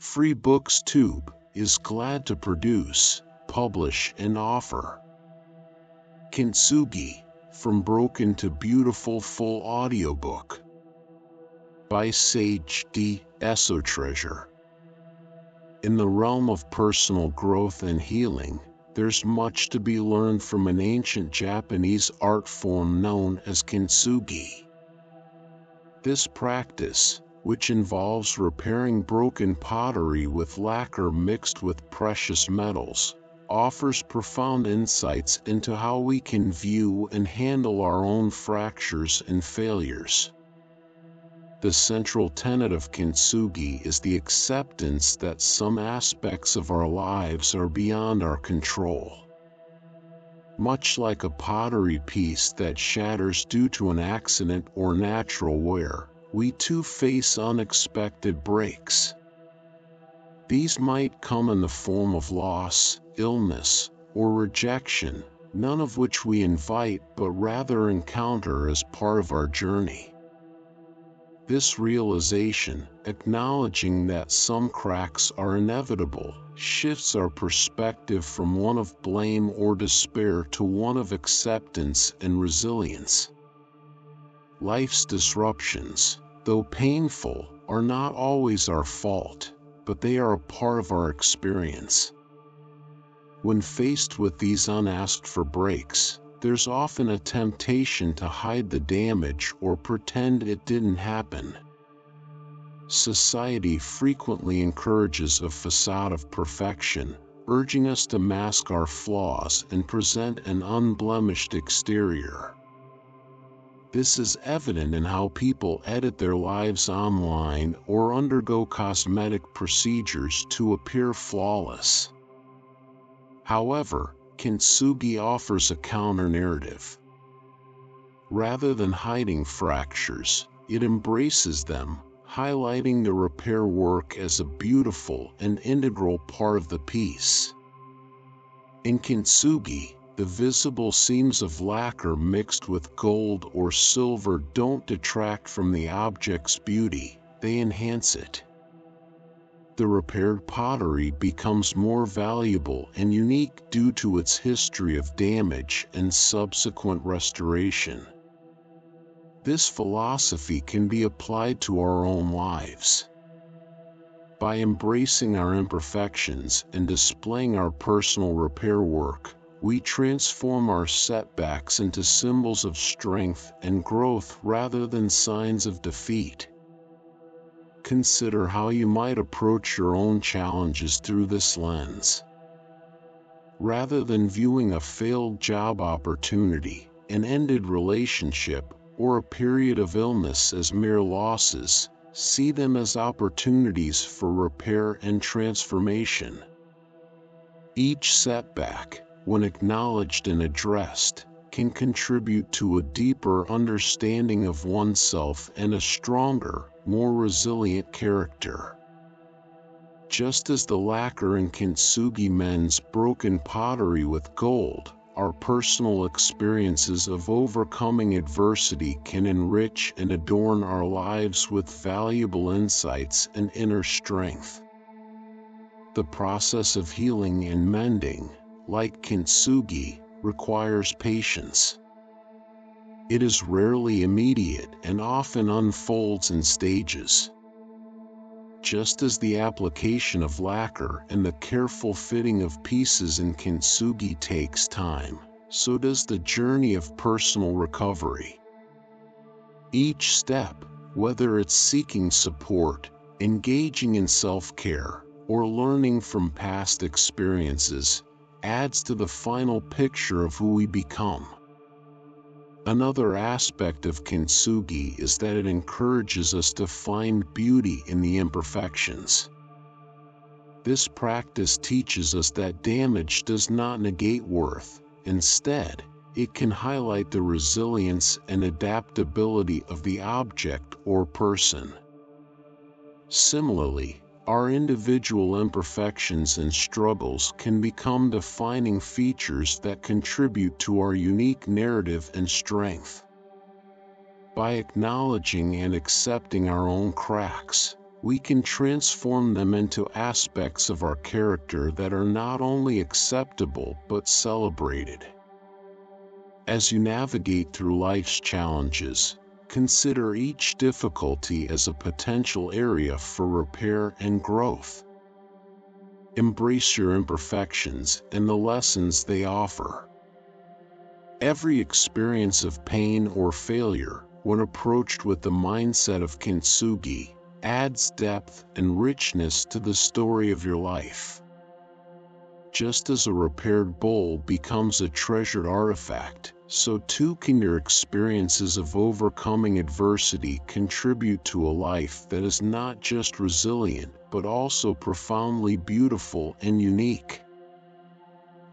Free Books Tube is glad to produce, publish, and offer Kintsugi, From Broken to Beautiful full audiobook by Sage D. Esotreasure. In the realm of personal growth and healing, there's much to be learned from an ancient Japanese art form known as kintsugi. This practice, which involves repairing broken pottery with lacquer mixed with precious metals, offers profound insights into how we can view and handle our own fractures and failures. The central tenet of kintsugi is the acceptance that some aspects of our lives are beyond our control. Much like a pottery piece that shatters due to an accident or natural wear, we too face unexpected breaks. These might come in the form of loss, illness, or rejection, none of which we invite but rather encounter as part of our journey. This realization, acknowledging that some cracks are inevitable, shifts our perspective from one of blame or despair to one of acceptance and resilience. Life's disruptions, though painful, are not always our fault, but they are a part of our experience. When faced with these unasked-for breaks, there's often a temptation to hide the damage or pretend it didn't happen. Society frequently encourages a facade of perfection, urging us to mask our flaws and present an unblemished exterior. This is evident in how people edit their lives online or undergo cosmetic procedures to appear flawless. However, kintsugi offers a counter-narrative. Rather than hiding fractures, it embraces them, highlighting the repair work as a beautiful and integral part of the piece. In kintsugi, the visible seams of lacquer mixed with gold or silver don't detract from the object's beauty, they enhance it. The repaired pottery becomes more valuable and unique due to its history of damage and subsequent restoration. This philosophy can be applied to our own lives. By embracing our imperfections and displaying our personal repair work, we transform our setbacks into symbols of strength and growth rather than signs of defeat. Consider how you might approach your own challenges through this lens. Rather than viewing a failed job opportunity, an ended relationship, or a period of illness as mere losses, see them as opportunities for repair and transformation. Each setback, when acknowledged and addressed, can contribute to a deeper understanding of oneself and a stronger, more resilient character. Just as the lacquer in kintsugi mends broken pottery with gold, our personal experiences of overcoming adversity can enrich and adorn our lives with valuable insights and inner strength. The process of healing and mending, like kintsugi, requires patience. It is rarely immediate and often unfolds in stages. Just as the application of lacquer and the careful fitting of pieces in kintsugi takes time, so does the journey of personal recovery. Each step, whether it's seeking support, engaging in self-care, or learning from past experiences, adds to the final picture of who we become. Another aspect of kintsugi is that it encourages us to find beauty in the imperfections. This practice teaches us that damage does not negate worth. Instead, it can highlight the resilience and adaptability of the object or person. Similarly, our individual imperfections and struggles can become defining features that contribute to our unique narrative and strength. By acknowledging and accepting our own cracks, we can transform them into aspects of our character that are not only acceptable but celebrated. As you navigate through life's challenges, consider each difficulty as a potential area for repair and growth. Embrace your imperfections and the lessons they offer. Every experience of pain or failure, when approached with the mindset of kintsugi, adds depth and richness to the story of your life. Just as a repaired bowl becomes a treasured artifact, so too can your experiences of overcoming adversity contribute to a life that is not just resilient, but also profoundly beautiful and unique.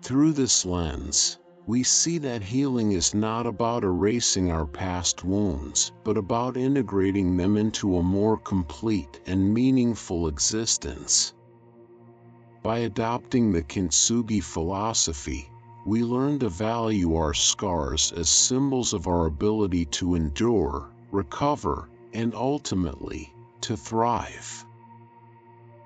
Through this lens, we see that healing is not about erasing our past wounds, but about integrating them into a more complete and meaningful existence. By adopting the kintsugi philosophy, we learn to value our scars as symbols of our ability to endure, recover, and ultimately, to thrive.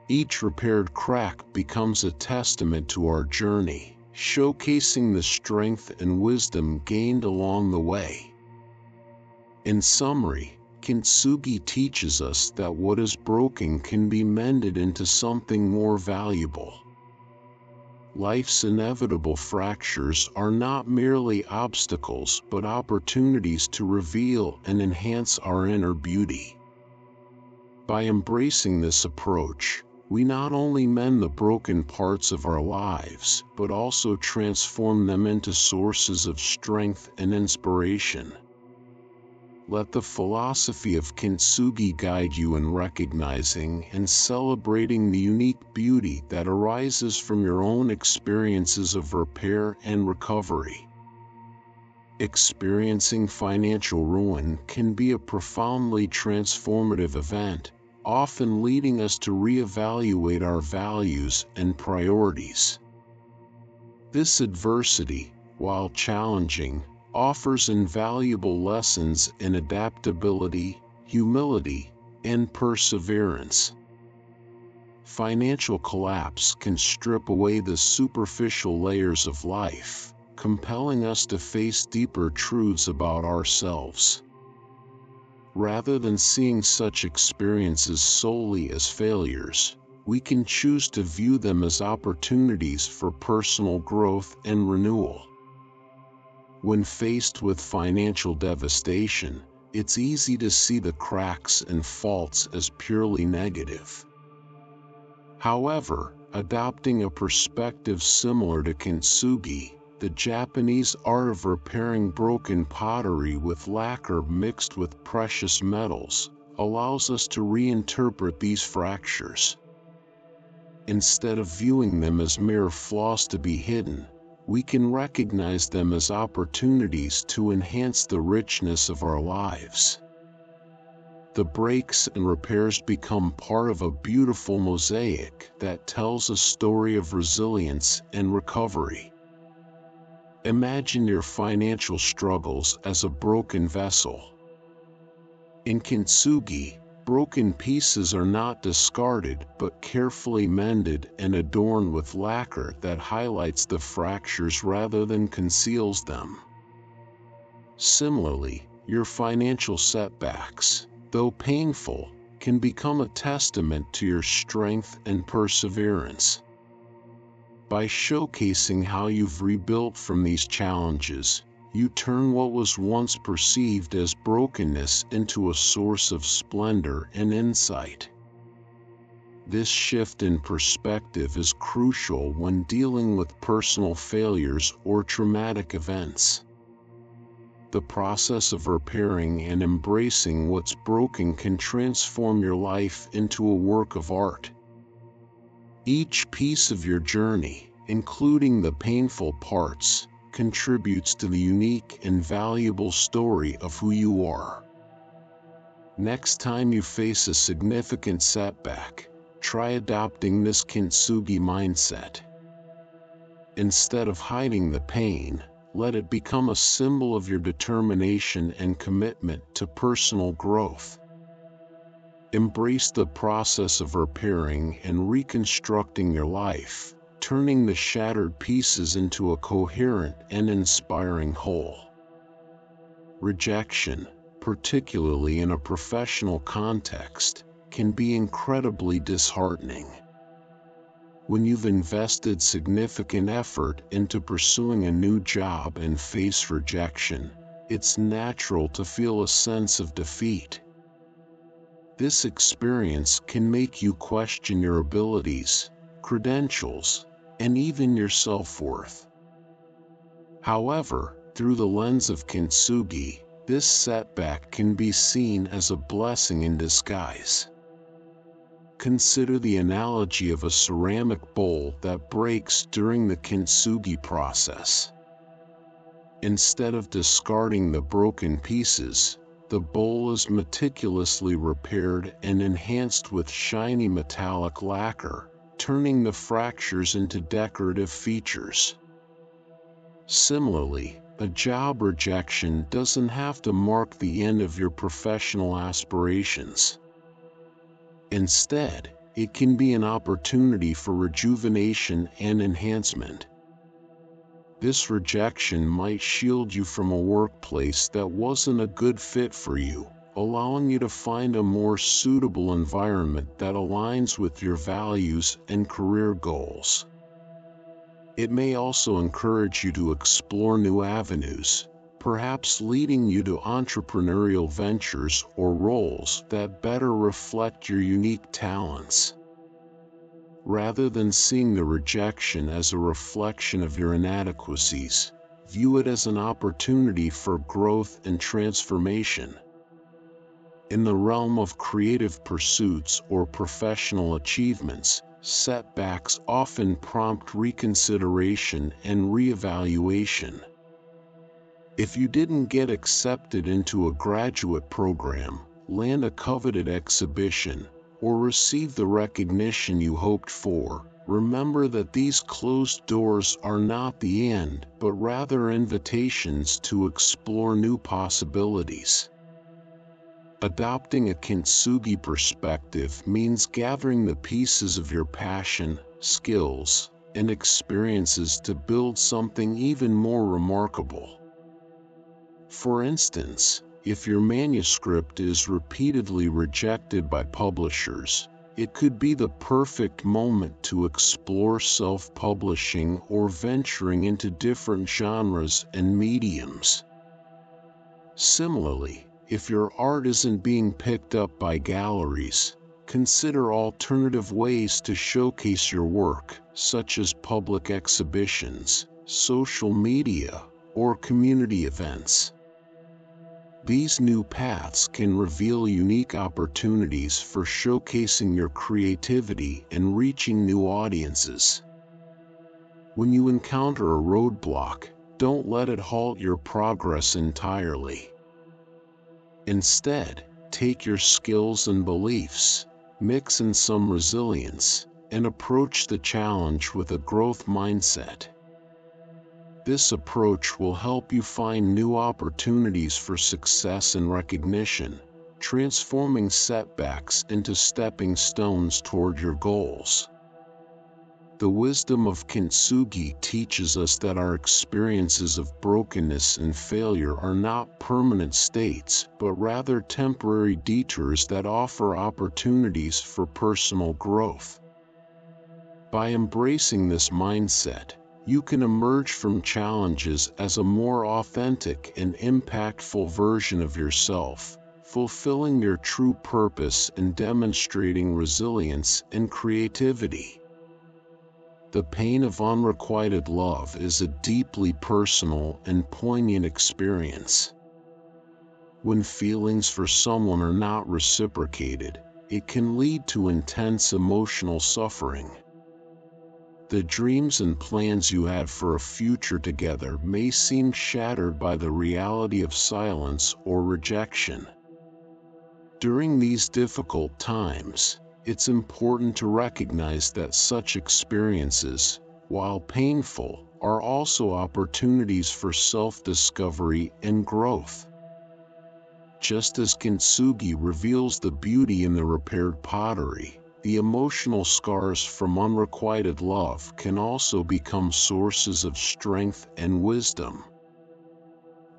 Each repaired crack becomes a testament to our journey, showcasing the strength and wisdom gained along the way. In summary, kintsugi teaches us that what is broken can be mended into something more valuable. Life's inevitable fractures are not merely obstacles but opportunities to reveal and enhance our inner beauty. By embracing this approach, we not only mend the broken parts of our lives, but also transform them into sources of strength and inspiration. Let the philosophy of kintsugi guide you in recognizing and celebrating the unique beauty that arises from your own experiences of repair and recovery. Experiencing financial ruin can be a profoundly transformative event, often leading us to reevaluate our values and priorities. This adversity, while challenging, offers invaluable lessons in adaptability, humility, and perseverance. Financial collapse can strip away the superficial layers of life, compelling us to face deeper truths about ourselves. Rather than seeing such experiences solely as failures, we can choose to view them as opportunities for personal growth and renewal. When faced with financial devastation, it's easy to see the cracks and faults as purely negative. However, adopting a perspective similar to kintsugi, the Japanese art of repairing broken pottery with lacquer mixed with precious metals, allows us to reinterpret these fractures. Instead of viewing them as mere flaws to be hidden, we can recognize them as opportunities to enhance the richness of our lives. The breaks and repairs become part of a beautiful mosaic that tells a story of resilience and recovery. Imagine your financial struggles as a broken vessel. In kintsugi, broken pieces are not discarded but carefully mended and adorned with lacquer that highlights the fractures rather than conceals them. Similarly, your financial setbacks, though painful, can become a testament to your strength and perseverance. By showcasing how you've rebuilt from these challenges, you turn what was once perceived as brokenness into a source of splendor and insight. This shift in perspective is crucial when dealing with personal failures or traumatic events. The process of repairing and embracing what's broken can transform your life into a work of art. Each piece of your journey, including the painful parts, contributes to the unique and valuable story of who you are. Next time you face a significant setback, try adopting this kintsugi mindset. Instead of hiding the pain, let it become a symbol of your determination and commitment to personal growth. Embrace the process of repairing and reconstructing your life, turning the shattered pieces into a coherent and inspiring whole. Rejection, particularly in a professional context, can be incredibly disheartening. When you've invested significant effort into pursuing a new job and face rejection, it's natural to feel a sense of defeat. This experience can make you question your abilities, credentials, and even your self-worth. However, through the lens of Kintsugi, this setback can be seen as a blessing in disguise. Consider the analogy of a ceramic bowl that breaks during the Kintsugi process. Instead of discarding the broken pieces, the bowl is meticulously repaired and enhanced with shiny metallic lacquer, turning the fractures into decorative features. Similarly, a job rejection doesn't have to mark the end of your professional aspirations. Instead, it can be an opportunity for rejuvenation and enhancement. This rejection might shield you from a workplace that wasn't a good fit for you, allowing you to find a more suitable environment that aligns with your values and career goals. It may also encourage you to explore new avenues, perhaps leading you to entrepreneurial ventures or roles that better reflect your unique talents. Rather than seeing the rejection as a reflection of your inadequacies, view it as an opportunity for growth and transformation. In the realm of creative pursuits or professional achievements, setbacks often prompt reconsideration and reevaluation. If you didn't get accepted into a graduate program, land a coveted exhibition, or receive the recognition you hoped for, remember that these closed doors are not the end, but rather invitations to explore new possibilities. Adopting a Kintsugi perspective means gathering the pieces of your passion, skills, and experiences to build something even more remarkable. For instance, if your manuscript is repeatedly rejected by publishers, it could be the perfect moment to explore self-publishing or venturing into different genres and mediums. Similarly, if your art isn't being picked up by galleries, consider alternative ways to showcase your work, such as public exhibitions, social media, or community events. These new paths can reveal unique opportunities for showcasing your creativity and reaching new audiences. When you encounter a roadblock, don't let it halt your progress entirely. Instead, take your skills and beliefs, mix in some resilience, and approach the challenge with a growth mindset. This approach will help you find new opportunities for success and recognition, transforming setbacks into stepping stones toward your goals. The wisdom of Kintsugi teaches us that our experiences of brokenness and failure are not permanent states, but rather temporary detours that offer opportunities for personal growth. By embracing this mindset, you can emerge from challenges as a more authentic and impactful version of yourself, fulfilling your true purpose and demonstrating resilience and creativity. The pain of unrequited love is a deeply personal and poignant experience. When feelings for someone are not reciprocated, it can lead to intense emotional suffering. The dreams and plans you had for a future together may seem shattered by the reality of silence or rejection. During these difficult times, it's important to recognize that such experiences, while painful, are also opportunities for self-discovery and growth. Just as kintsugi reveals the beauty in the repaired pottery, the emotional scars from unrequited love can also become sources of strength and wisdom.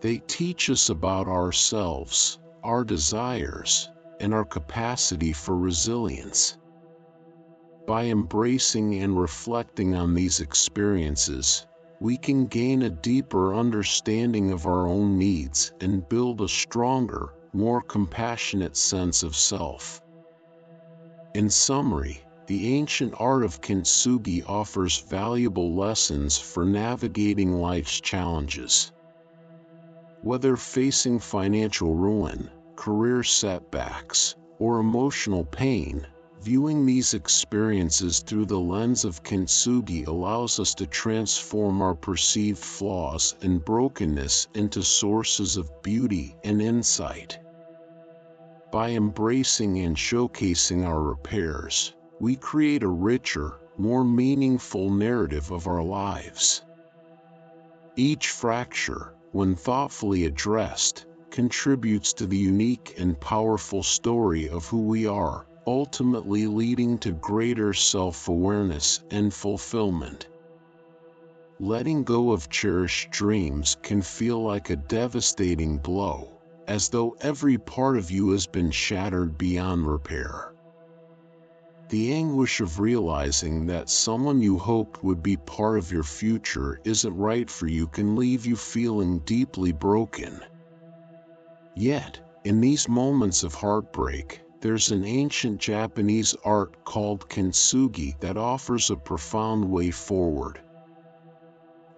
They teach us about ourselves, our desires, and our capacity for resilience. By embracing and reflecting on these experiences, we can gain a deeper understanding of our own needs and build a stronger, more compassionate sense of self. In summary, the ancient art of kintsugi offers valuable lessons for navigating life's challenges. Whether facing financial ruin, career setbacks, or emotional pain, viewing these experiences through the lens of kintsugi allows us to transform our perceived flaws and brokenness into sources of beauty and insight. By embracing and showcasing our repairs, we create a richer, more meaningful narrative of our lives. Each fracture, when thoughtfully addressed, contributes to the unique and powerful story of who we are, ultimately leading to greater self-awareness and fulfillment. Letting go of cherished dreams can feel like a devastating blow, as though every part of you has been shattered beyond repair. The anguish of realizing that someone you hoped would be part of your future isn't right for you can leave you feeling deeply broken. Yet, in these moments of heartbreak, there's an ancient Japanese art called kintsugi that offers a profound way forward.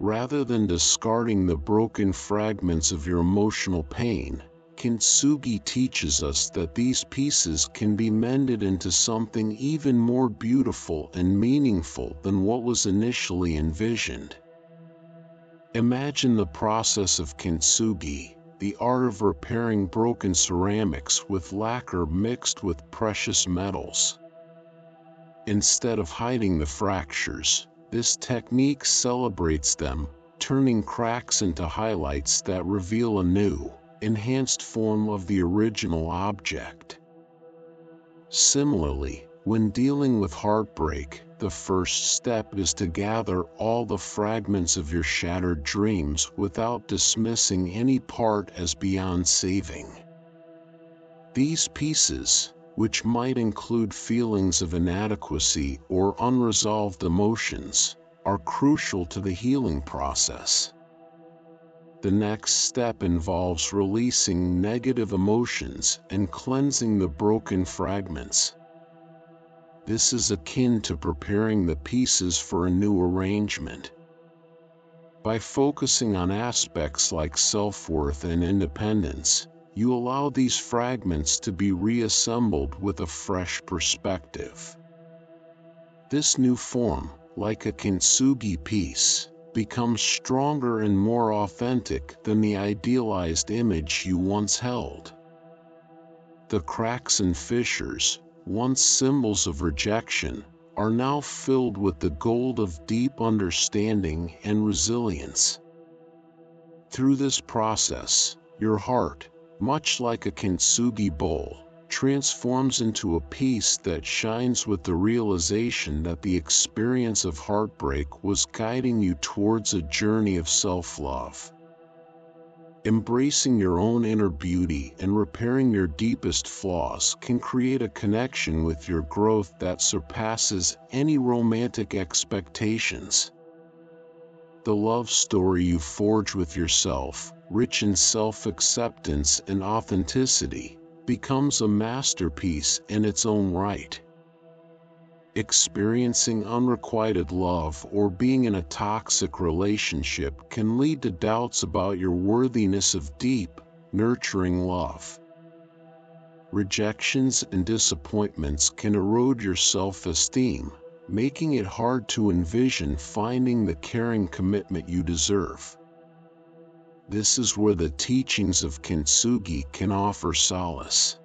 Rather than discarding the broken fragments of your emotional pain, kintsugi teaches us that these pieces can be mended into something even more beautiful and meaningful than what was initially envisioned. Imagine the process of kintsugi, the art of repairing broken ceramics with lacquer mixed with precious metals. Instead of hiding the fractures, this technique celebrates them, turning cracks into highlights that reveal a new, enhanced form of the original object. Similarly, when dealing with heartbreak, the first step is to gather all the fragments of your shattered dreams without dismissing any part as beyond saving. These pieces, which might include feelings of inadequacy or unresolved emotions, are crucial to the healing process. The next step involves releasing negative emotions and cleansing the broken fragments. This is akin to preparing the pieces for a new arrangement. By focusing on aspects like self-worth and independence, you allow these fragments to be reassembled with a fresh perspective. This new form, like a kintsugi piece, becomes stronger and more authentic than the idealized image you once held. The cracks and fissures, once symbols of rejection, are now filled with the gold of deep understanding and resilience. Through this process, your heart, much like a kintsugi bowl, transforms into a piece that shines with the realization that the experience of heartbreak was guiding you towards a journey of self-love. Embracing your own inner beauty and repairing your deepest flaws can create a connection with your growth that surpasses any romantic expectations. The love story you forge with yourself, rich in self-acceptance and authenticity, becomes a masterpiece in its own right. Experiencing unrequited love or being in a toxic relationship can lead to doubts about your worthiness of deep, nurturing love. Rejections and disappointments can erode your self-esteem, making it hard to envision finding the caring commitment you deserve. This is where the teachings of kintsugi can offer solace.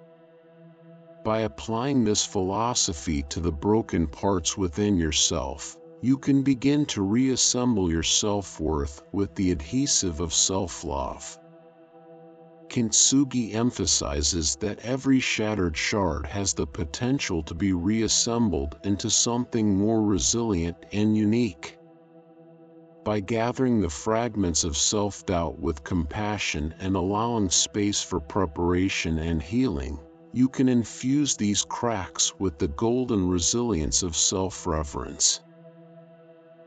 By applying this philosophy to the broken parts within yourself, you can begin to reassemble your self-worth with the adhesive of self-love. Kintsugi emphasizes that every shattered shard has the potential to be reassembled into something more resilient and unique. By gathering the fragments of self-doubt with compassion and allowing space for preparation and healing, you can infuse these cracks with the golden resilience of self-reverence.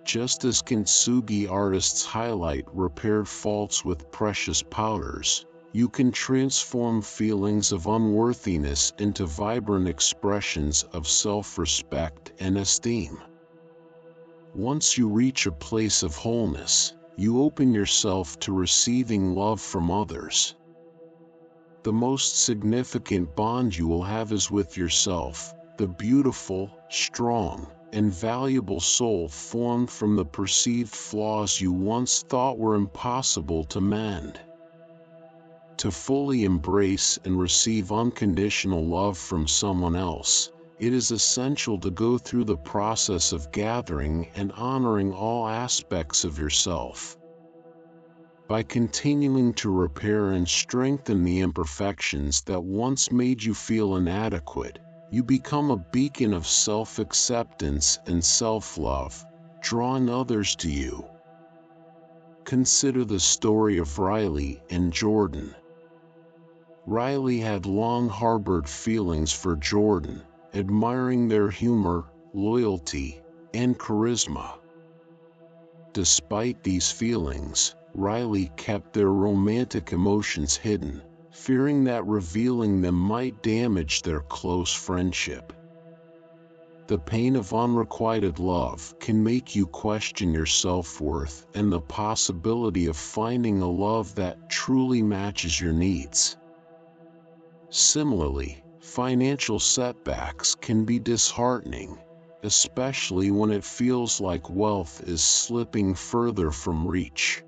Just as Kintsugi artists highlight repaired faults with precious powders, you can transform feelings of unworthiness into vibrant expressions of self-respect and esteem. Once you reach a place of wholeness, you open yourself to receiving love from others. The most significant bond you will have is with yourself, the beautiful, strong, and valuable soul formed from the perceived flaws you once thought were impossible to mend. To fully embrace and receive unconditional love from someone else, it is essential to go through the process of gathering and honoring all aspects of yourself. By continuing to repair and strengthen the imperfections that once made you feel inadequate, you become a beacon of self-acceptance and self-love, drawing others to you. Consider the story of Riley and Jordan. Riley had long harbored feelings for Jordan, admiring their humor, loyalty, and charisma. Despite these feelings, Riley kept their romantic emotions hidden, fearing that revealing them might damage their close friendship. The pain of unrequited love can make you question your self-worth and the possibility of finding a love that truly matches your needs. Similarly, financial setbacks can be disheartening, especially when it feels like wealth is slipping further from reach.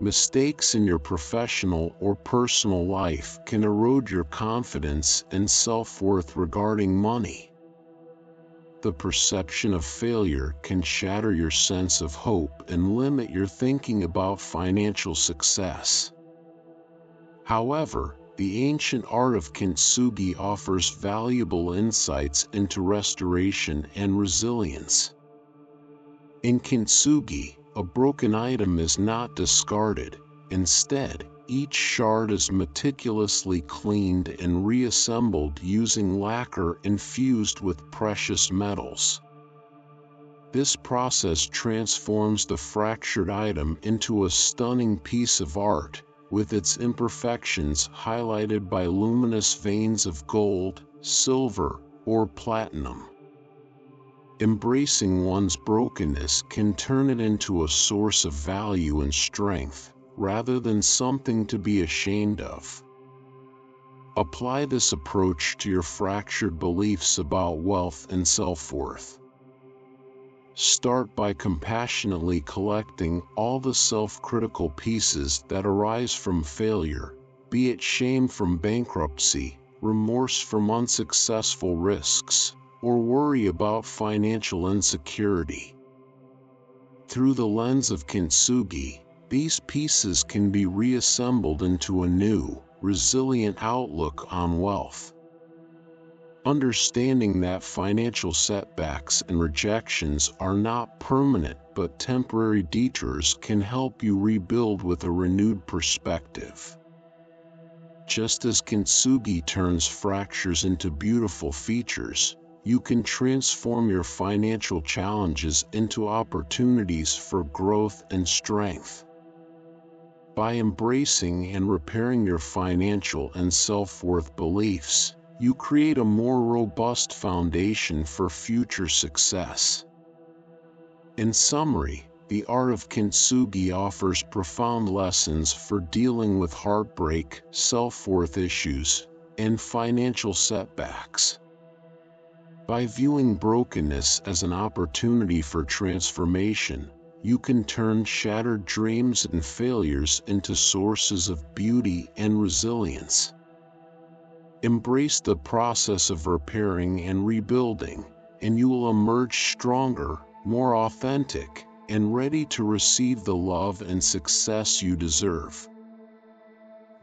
Mistakes in your professional or personal life can erode your confidence and self-worth regarding money. The perception of failure can shatter your sense of hope and limit your thinking about financial success. However, the ancient art of Kintsugi offers valuable insights into restoration and resilience. In Kintsugi, a broken item is not discarded. Instead, each shard is meticulously cleaned and reassembled using lacquer infused with precious metals. This process transforms the fractured item into a stunning piece of art, with its imperfections highlighted by luminous veins of gold, silver, or platinum. Embracing one's brokenness can turn it into a source of value and strength, rather than something to be ashamed of. Apply this approach to your fractured beliefs about wealth and self-worth. Start by compassionately collecting all the self-critical pieces that arise from failure, be it shame from bankruptcy, remorse from unsuccessful risks, or worry about financial insecurity. Through the lens of Kintsugi, these pieces can be reassembled into a new, resilient outlook on wealth. Understanding that financial setbacks and rejections are not permanent but temporary detours can help you rebuild with a renewed perspective. Just as Kintsugi turns fractures into beautiful features, you can transform your financial challenges into opportunities for growth and strength. By embracing and repairing your financial and self-worth beliefs, you create a more robust foundation for future success. In summary, the art of Kintsugi offers profound lessons for dealing with heartbreak, self-worth issues, and financial setbacks. By viewing brokenness as an opportunity for transformation, you can turn shattered dreams and failures into sources of beauty and resilience. Embrace the process of repairing and rebuilding, and you will emerge stronger, more authentic, and ready to receive the love and success you deserve.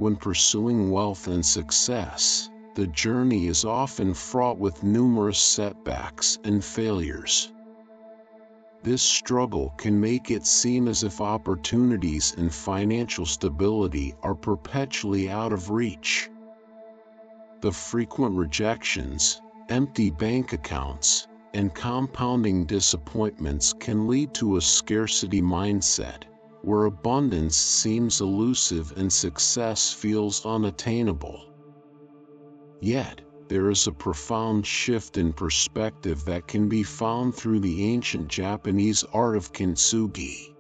When pursuing wealth and success, the journey is often fraught with numerous setbacks and failures. This struggle can make it seem as if opportunities and financial stability are perpetually out of reach. The frequent rejections, empty bank accounts, and compounding disappointments can lead to a scarcity mindset, where abundance seems elusive and success feels unattainable. Yet, there is a profound shift in perspective that can be found through the ancient Japanese art of kintsugi.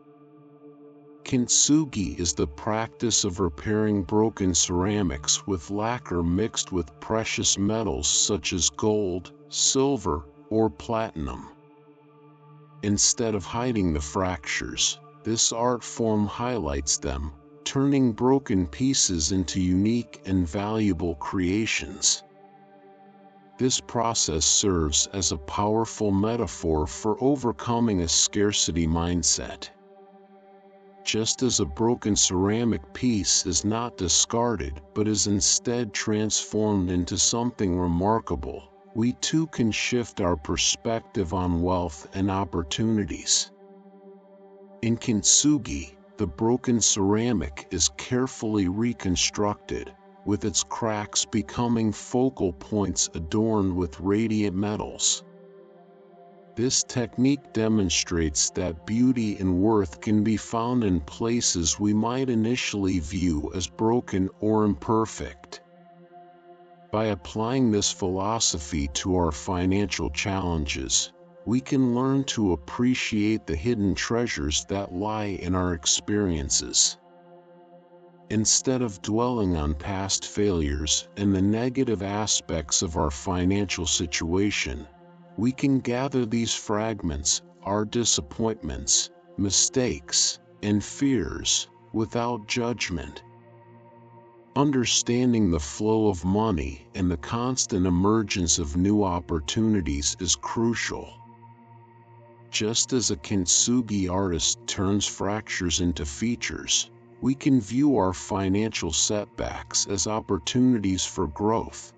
Kintsugi is the practice of repairing broken ceramics with lacquer mixed with precious metals such as gold, silver, or platinum. Instead of hiding the fractures, this art form highlights them, turning broken pieces into unique and valuable creations. This process serves as a powerful metaphor for overcoming a scarcity mindset. Just as a broken ceramic piece is not discarded but is instead transformed into something remarkable, we too can shift our perspective on wealth and opportunities. In kintsugi, the broken ceramic is carefully reconstructed, with its cracks becoming focal points adorned with radiant metals. This technique demonstrates that beauty and worth can be found in places we might initially view as broken or imperfect. By applying this philosophy to our financial challenges, we can learn to appreciate the hidden treasures that lie in our experiences. Instead of dwelling on past failures and the negative aspects of our financial situation, we can gather these fragments, our disappointments, mistakes, and fears, without judgment. Understanding the flow of money and the constant emergence of new opportunities is crucial. Just as a kintsugi artist turns fractures into features, we can view our financial setbacks as opportunities for growth.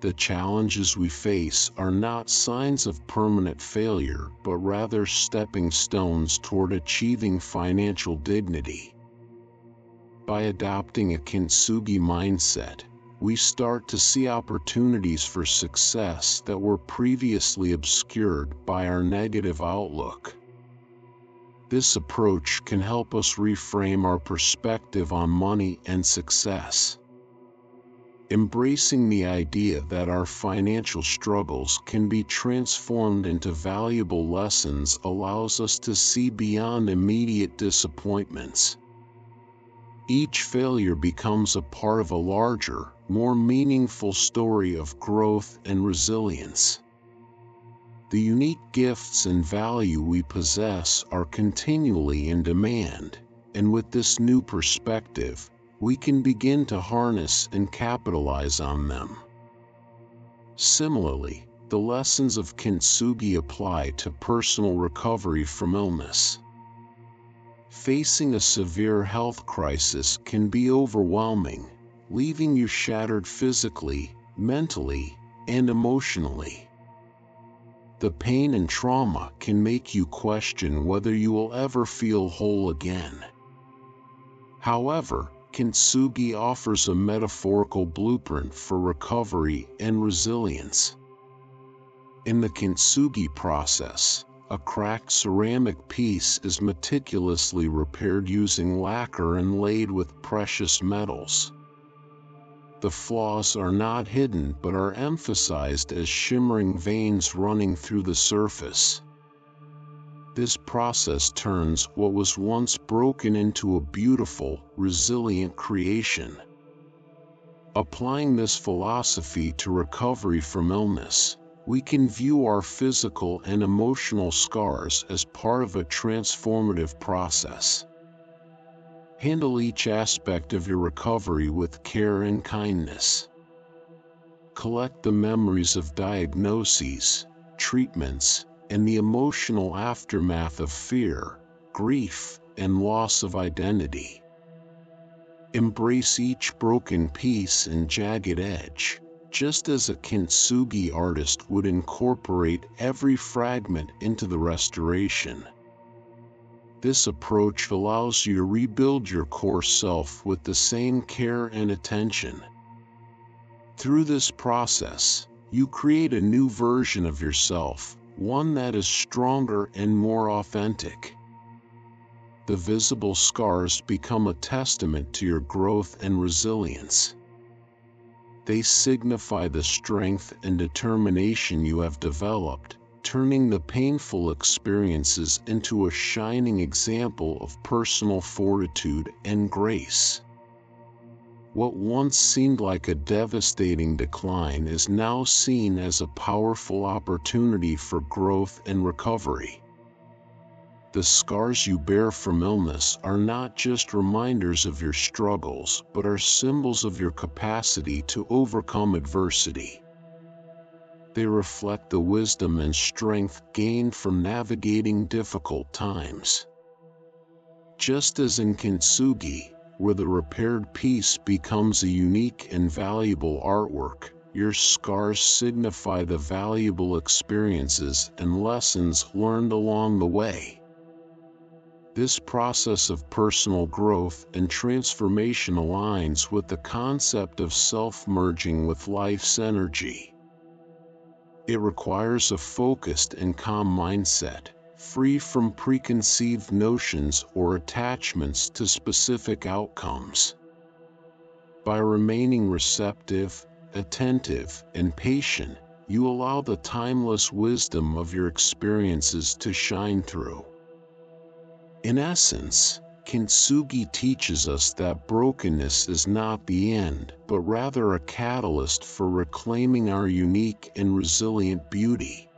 The challenges we face are not signs of permanent failure, but rather stepping stones toward achieving financial dignity. By adopting a kintsugi mindset, we start to see opportunities for success that were previously obscured by our negative outlook. This approach can help us reframe our perspective on money and success. Embracing the idea that our financial struggles can be transformed into valuable lessons allows us to see beyond immediate disappointments. Each failure becomes a part of a larger, more meaningful story of growth and resilience. The unique gifts and value we possess are continually in demand, and with this new perspective, we can begin to harness and capitalize on them. Similarly, the lessons of kintsugi apply to personal recovery from illness. Facing a severe health crisis can be overwhelming, leaving you shattered physically, mentally, and emotionally. The pain and trauma can make you question whether you will ever feel whole again. However, kintsugi offers a metaphorical blueprint for recovery and resilience. In the kintsugi process, a cracked ceramic piece is meticulously repaired using lacquer and laid with precious metals. The flaws are not hidden but are emphasized as shimmering veins running through the surface. This process turns what was once broken into a beautiful, resilient creation. Applying this philosophy to recovery from illness, we can view our physical and emotional scars as part of a transformative process. Handle each aspect of your recovery with care and kindness. Collect the memories of diagnoses, treatments, and the emotional aftermath of fear, grief, and loss of identity. Embrace each broken piece and jagged edge, just as a kintsugi artist would incorporate every fragment into the restoration. This approach allows you to rebuild your core self with the same care and attention. Through this process, you create a new version of yourself, one that is stronger and more authentic. The visible scars become a testament to your growth and resilience. They signify the strength and determination you have developed, turning the painful experiences into a shining example of personal fortitude and grace. What once seemed like a devastating decline is now seen as a powerful opportunity for growth and recovery. The scars you bear from illness are not just reminders of your struggles, but are symbols of your capacity to overcome adversity. They reflect the wisdom and strength gained from navigating difficult times. Just as in kintsugi, where the repaired piece becomes a unique and valuable artwork, your scars signify the valuable experiences and lessons learned along the way. This process of personal growth and transformation aligns with the concept of self-merging with life's energy. It requires a focused and calm mindset, free from preconceived notions or attachments to specific outcomes. By remaining receptive, attentive, and patient, you allow the timeless wisdom of your experiences to shine through. In essence, kintsugi teaches us that brokenness is not the end, but rather a catalyst for reclaiming our unique and resilient beauty.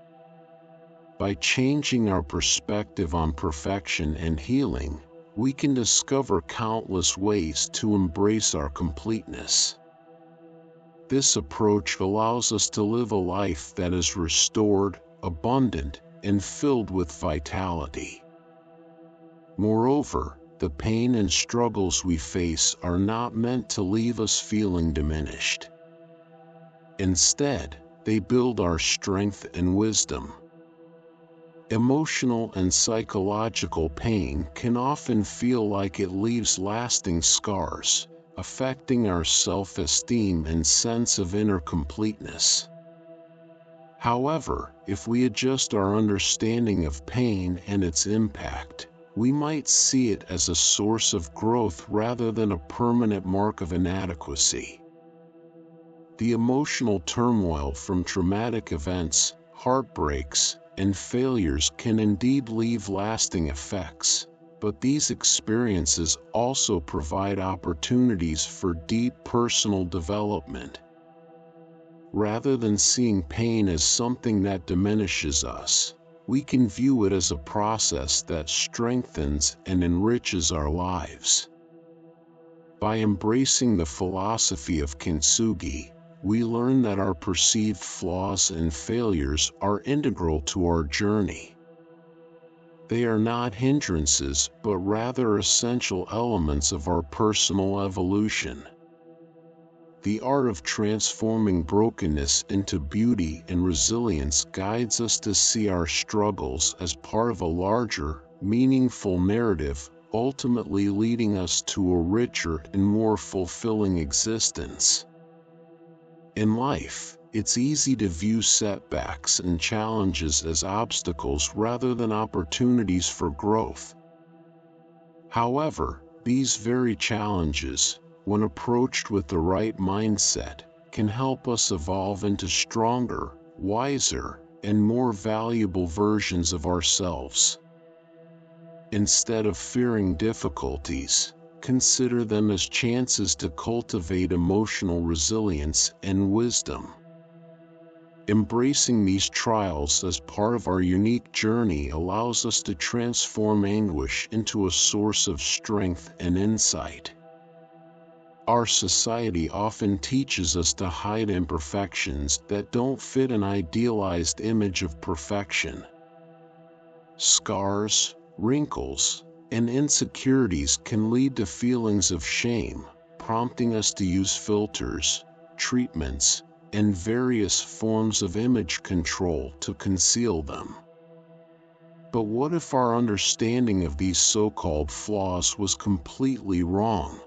By changing our perspective on perfection and healing, we can discover countless ways to embrace our completeness. This approach allows us to live a life that is restored, abundant, and filled with vitality. Moreover, the pain and struggles we face are not meant to leave us feeling diminished. Instead, they build our strength and wisdom. Emotional and psychological pain can often feel like it leaves lasting scars, affecting our self-esteem and sense of inner completeness. However, if we adjust our understanding of pain and its impact, we might see it as a source of growth rather than a permanent mark of inadequacy. The emotional turmoil from traumatic events, heartbreaks, and failures can indeed leave lasting effects, but these experiences also provide opportunities for deep personal development. Rather than seeing pain as something that diminishes us, we can view it as a process that strengthens and enriches our lives. By embracing the philosophy of kintsugi, we learn that our perceived flaws and failures are integral to our journey. They are not hindrances, but rather essential elements of our personal evolution. The art of transforming brokenness into beauty and resilience guides us to see our struggles as part of a larger, meaningful narrative, ultimately leading us to a richer and more fulfilling existence. In life, it's easy to view setbacks and challenges as obstacles rather than opportunities for growth. However, these very challenges, when approached with the right mindset, can help us evolve into stronger, wiser, and more valuable versions of ourselves. Instead of fearing difficulties, consider them as chances to cultivate emotional resilience and wisdom. Embracing these trials as part of our unique journey allows us to transform anguish into a source of strength and insight. Our society often teaches us to hide imperfections that don't fit an idealized image of perfection. Scars, wrinkles, and insecurities can lead to feelings of shame, prompting us to use filters, treatments, and various forms of image control to conceal them. But what if our understanding of these so-called flaws was completely wrong?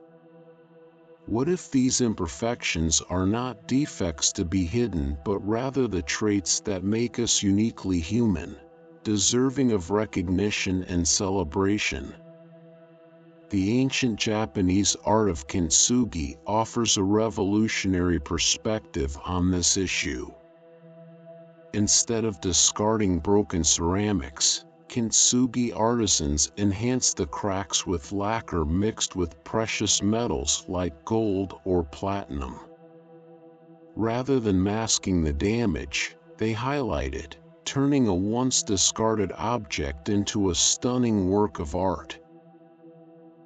What if these imperfections are not defects to be hidden, but rather the traits that make us uniquely human, deserving of recognition and celebration? The ancient Japanese art of kintsugi offers a revolutionary perspective on this issue. Instead of discarding broken ceramics, kintsugi artisans enhance the cracks with lacquer mixed with precious metals like gold or platinum. Rather than masking the damage, they highlight it, turning a once discarded object into a stunning work of art.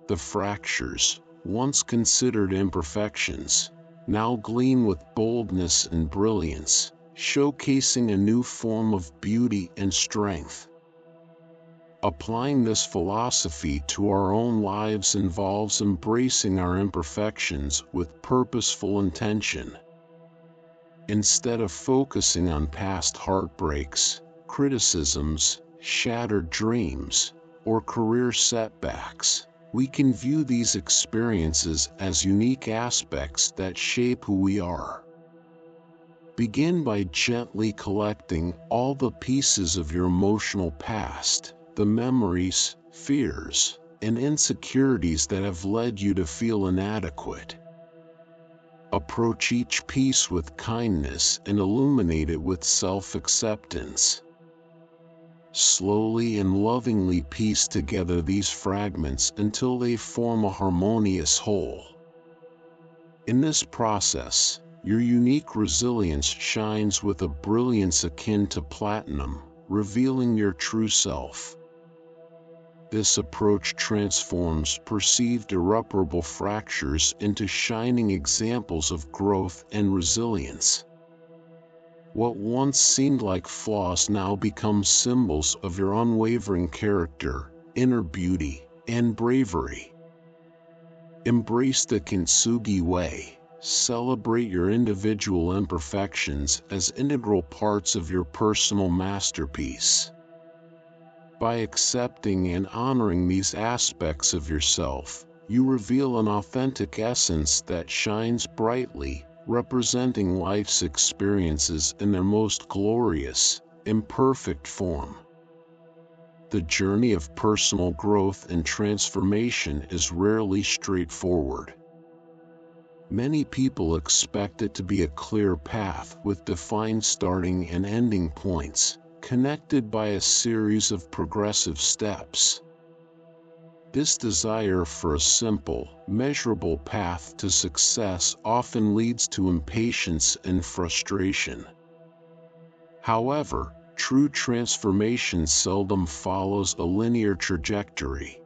The fractures, once considered imperfections, now gleam with boldness and brilliance, showcasing a new form of beauty and strength. Applying this philosophy to our own lives involves embracing our imperfections with purposeful intention. Instead of focusing on past heartbreaks, criticisms, shattered dreams, or career setbacks, we can view these experiences as unique aspects that shape who we are. Begin by gently collecting all the pieces of your emotional past, the memories, fears, and insecurities that have led you to feel inadequate. Approach each piece with kindness and illuminate it with self-acceptance. Slowly and lovingly piece together these fragments until they form a harmonious whole. In this process, your unique resilience shines with a brilliance akin to platinum, revealing your true self. This approach transforms perceived irreparable fractures into shining examples of growth and resilience. What once seemed like flaws now become symbols of your unwavering character, inner beauty, and bravery. Embrace the kintsugi way. Celebrate your individual imperfections as integral parts of your personal masterpiece. By accepting and honoring these aspects of yourself, you reveal an authentic essence that shines brightly, representing life's experiences in their most glorious, imperfect form. The journey of personal growth and transformation is rarely straightforward. Many people expect it to be a clear path with defined starting and ending points, connected by a series of progressive steps. This desire for a simple, measurable path to success often leads to impatience and frustration. However, true transformation seldom follows a linear trajectory.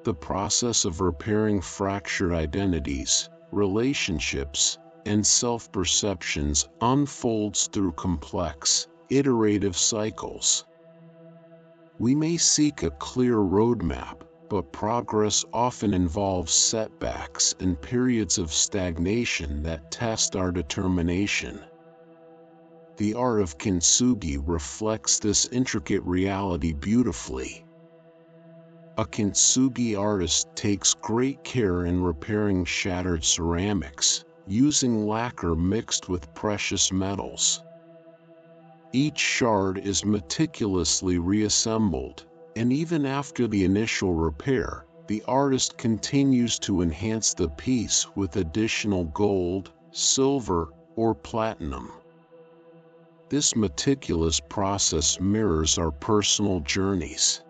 The process of repairing fractured identities, relationships, and self-perceptions unfolds through complex, iterative cycles. We may seek a clear roadmap, but progress often involves setbacks and periods of stagnation that test our determination. The art of kintsugi reflects this intricate reality beautifully. A kintsugi artist takes great care in repairing shattered ceramics, using lacquer mixed with precious metals. Each shard is meticulously reassembled, and even after the initial repair, the artist continues to enhance the piece with additional gold, silver, or platinum. This meticulous process mirrors our personal journeys.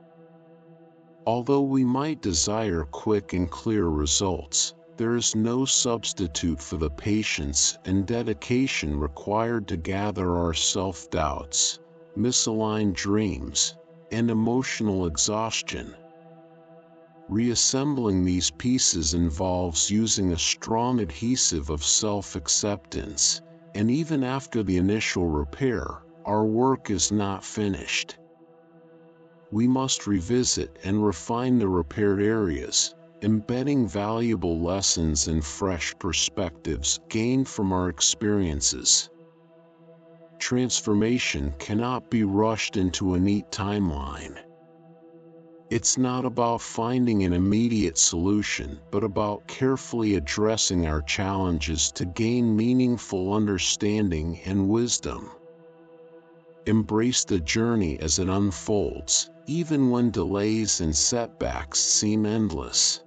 Although we might desire quick and clear results, there is no substitute for the patience and dedication required to gather our self-doubts, misaligned dreams, and emotional exhaustion. Reassembling these pieces involves using a strong adhesive of self-acceptance, and even after the initial repair, our work is not finished. We must revisit and refine the repaired areas, embedding valuable lessons and fresh perspectives gained from our experiences. Transformation cannot be rushed into a neat timeline. It's not about finding an immediate solution, but about carefully addressing our challenges to gain meaningful understanding and wisdom. Embrace the journey as it unfolds, even when delays and setbacks seem endless.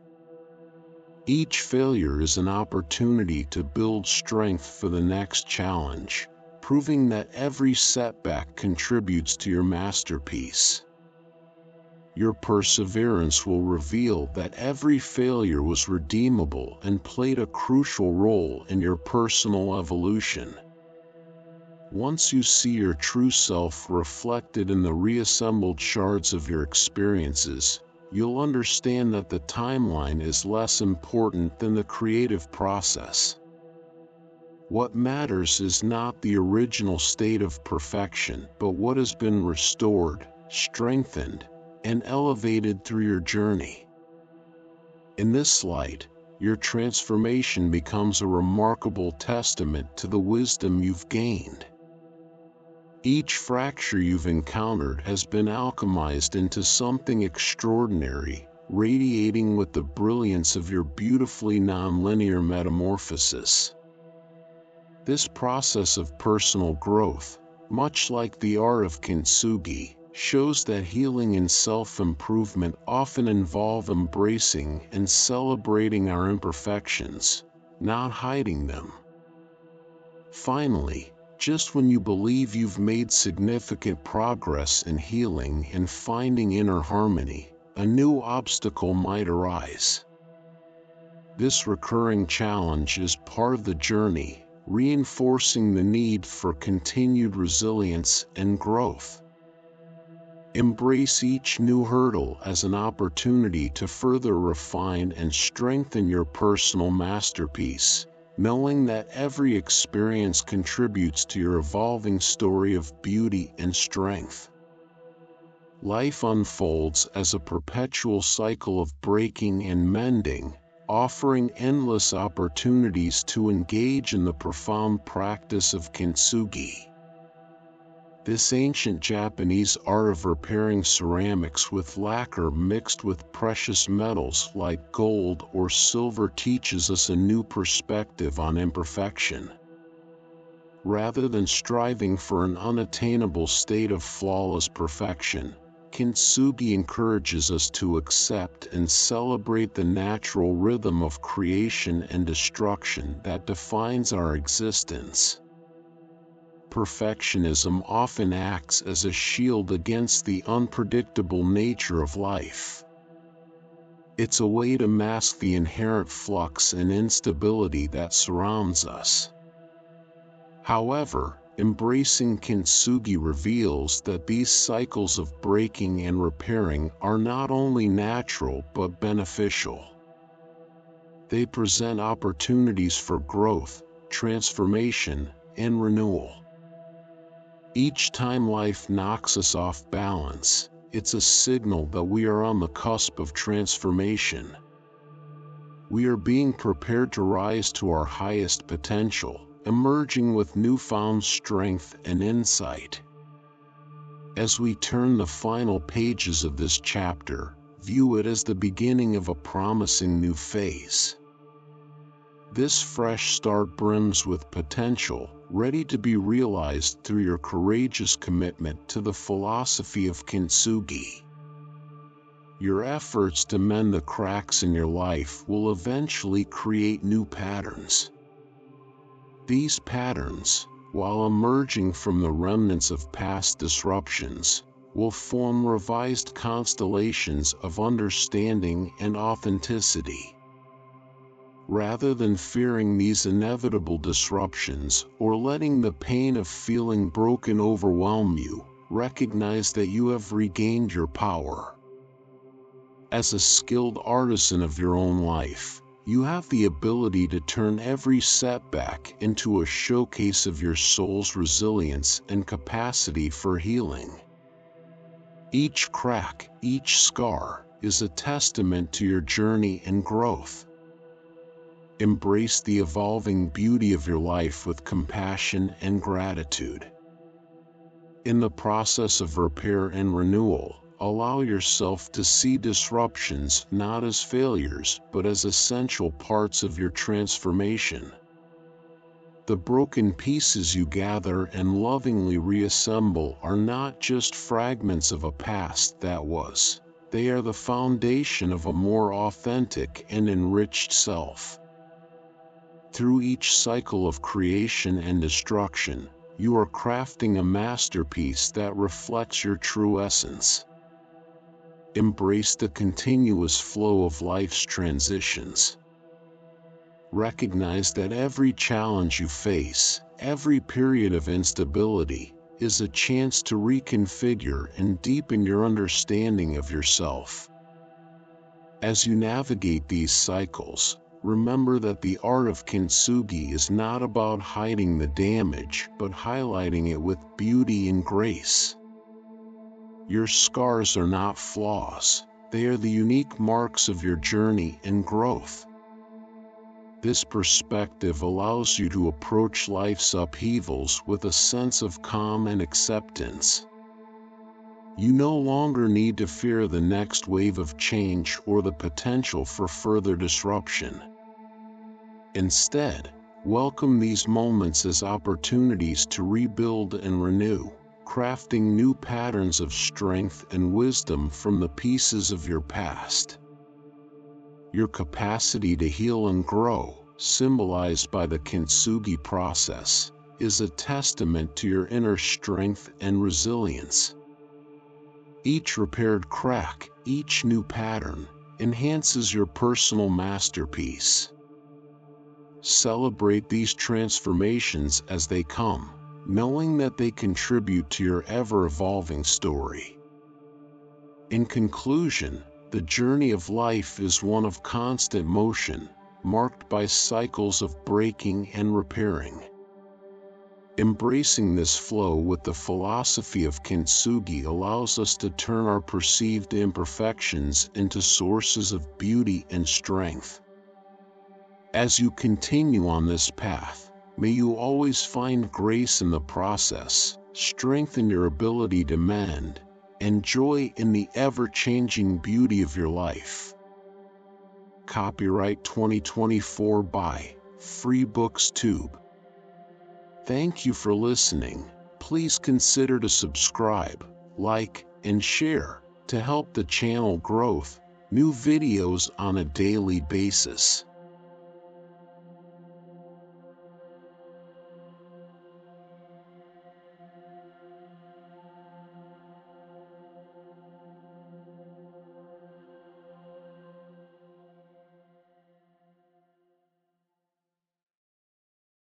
Each failure is an opportunity to build strength for the next challenge, proving that every setback contributes to your masterpiece. Your perseverance will reveal that every failure was redeemable and played a crucial role in your personal evolution. Once you see your true self reflected in the reassembled shards of your experiences, you'll understand that the timeline is less important than the creative process. What matters is not the original state of perfection, but what has been restored, strengthened, and elevated through your journey. In this light, your transformation becomes a remarkable testament to the wisdom you've gained. Each fracture you've encountered has been alchemized into something extraordinary, radiating with the brilliance of your beautifully nonlinear metamorphosis. This process of personal growth, much like the art of kintsugi, shows that healing and self-improvement often involve embracing and celebrating our imperfections, not hiding them. Finally, just when you believe you've made significant progress in healing and finding inner harmony, a new obstacle might arise. This recurring challenge is part of the journey, reinforcing the need for continued resilience and growth. Embrace each new hurdle as an opportunity to further refine and strengthen your personal masterpiece, knowing that every experience contributes to your evolving story of beauty and strength. Life unfolds as a perpetual cycle of breaking and mending, offering endless opportunities to engage in the profound practice of kintsugi. This ancient Japanese art of repairing ceramics with lacquer mixed with precious metals like gold or silver teaches us a new perspective on imperfection. Rather than striving for an unattainable state of flawless perfection, kintsugi encourages us to accept and celebrate the natural rhythm of creation and destruction that defines our existence. Perfectionism often acts as a shield against the unpredictable nature of life. It's a way to mask the inherent flux and instability that surrounds us. However, embracing kintsugi reveals that these cycles of breaking and repairing are not only natural but beneficial. They present opportunities for growth, transformation, and renewal. Each time life knocks us off balance, it's a signal that we are on the cusp of transformation. We are being prepared to rise to our highest potential, emerging with newfound strength and insight. As we turn the final pages of this chapter, view it as the beginning of a promising new phase. This fresh start brims with potential, ready to be realized through your courageous commitment to the philosophy of kintsugi. Your efforts to mend the cracks in your life will eventually create new patterns. These patterns, while emerging from the remnants of past disruptions, will form revised constellations of understanding and authenticity. Rather than fearing these inevitable disruptions or letting the pain of feeling broken overwhelm you, recognize that you have regained your power. As a skilled artisan of your own life, you have the ability to turn every setback into a showcase of your soul's resilience and capacity for healing. Each crack, each scar, is a testament to your journey and growth. Embrace the evolving beauty of your life with compassion and gratitude. In the process of repair and renewal, allow yourself to see disruptions not as failures but as essential parts of your transformation. The broken pieces you gather and lovingly reassemble are not just fragments of a past that was. They are the foundation of a more authentic and enriched self. Through each cycle of creation and destruction, you are crafting a masterpiece that reflects your true essence. Embrace the continuous flow of life's transitions. Recognize that every challenge you face, every period of instability, is a chance to reconfigure and deepen your understanding of yourself. As you navigate these cycles, remember that the art of kintsugi is not about hiding the damage, but highlighting it with beauty and grace. Your scars are not flaws, they are the unique marks of your journey and growth. This perspective allows you to approach life's upheavals with a sense of calm and acceptance. You no longer need to fear the next wave of change or the potential for further disruption. Instead, welcome these moments as opportunities to rebuild and renew, crafting new patterns of strength and wisdom from the pieces of your past. Your capacity to heal and grow, symbolized by the kintsugi process, is a testament to your inner strength and resilience. Each repaired crack, each new pattern, enhances your personal masterpiece. Celebrate these transformations as they come, knowing that they contribute to your ever-evolving story. In conclusion, the journey of life is one of constant motion, marked by cycles of breaking and repairing. Embracing this flow with the philosophy of kintsugi allows us to turn our perceived imperfections into sources of beauty and strength. As you continue on this path, may you always find grace in the process, strength in your ability to mend, and joy in the ever-changing beauty of your life. Copyright 2024 by FreeBooksTube. Thank you for listening. Please consider to subscribe, like, and share to help the channel grow new videos on a daily basis.